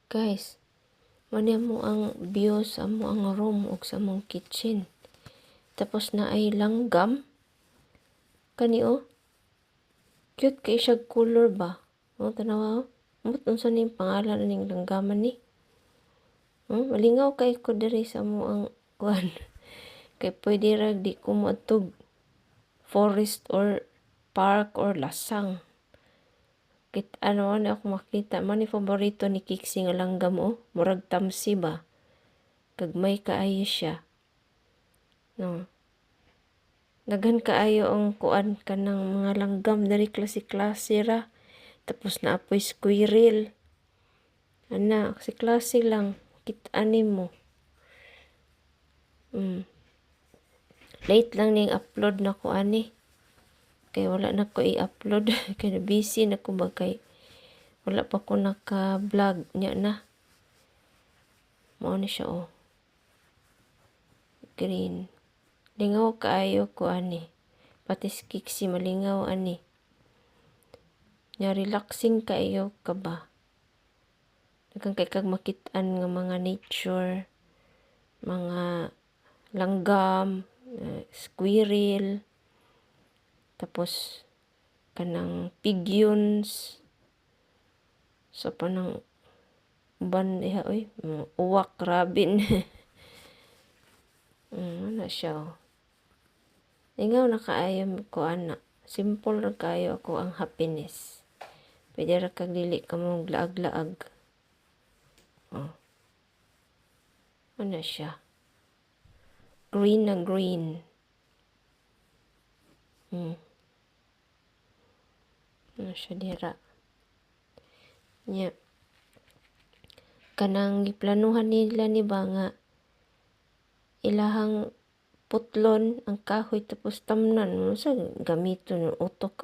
Guys, mani mo ang view sa mo ang room o sa mong kitchen. Tapos na ay langgam. Kani cute kay siya color ba? Tanawa Mut unsa ning pangalan ning langgaman ni? Malingaw kay ko diri sa mo ang kuan. Kay pwede ra di ko moadtog forest or park or lasang. Ano ako makita man ni paborito ni Kiksi nga langgam murag tamsi ba, kag may kaayo siya, no. Daghan kaayo ang kuan kanang mga langgam dari klase-klase ra, tapos naapoy squirrel ana si klase lang kit-ani mo. Late lang ning upload na ko ani. Kay wala na ko i-upload. Kaya busy na ko ba kay wala pa ko naka-vlog niya na. Mao ni siya green. Lingaw kaayo ko ani. Pati si Kiksi malingaw ani. Nya relaxing kaayo ka ba. Daghang kay kag makit-an nga mga nature, mga langgam, squirrel, tapos kanang pigeons, so panang uban diha uwak, rabin. Ano siya Ingaw na kaayo ko ana. Simple ra kaayo ako ang happiness. Pwede ra kag dili ka mong laag-laag. Ano siya? Green na green. Ano siya dira? Nya. Kanang giplanuhan nila ni ba nga ilahang putlon ang kahoy tapos tamnan mo sa gamiton ng utok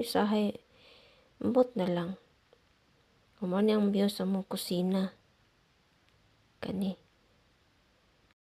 sahay ambot na lang. Umani ang view sa mong kusina. Kani.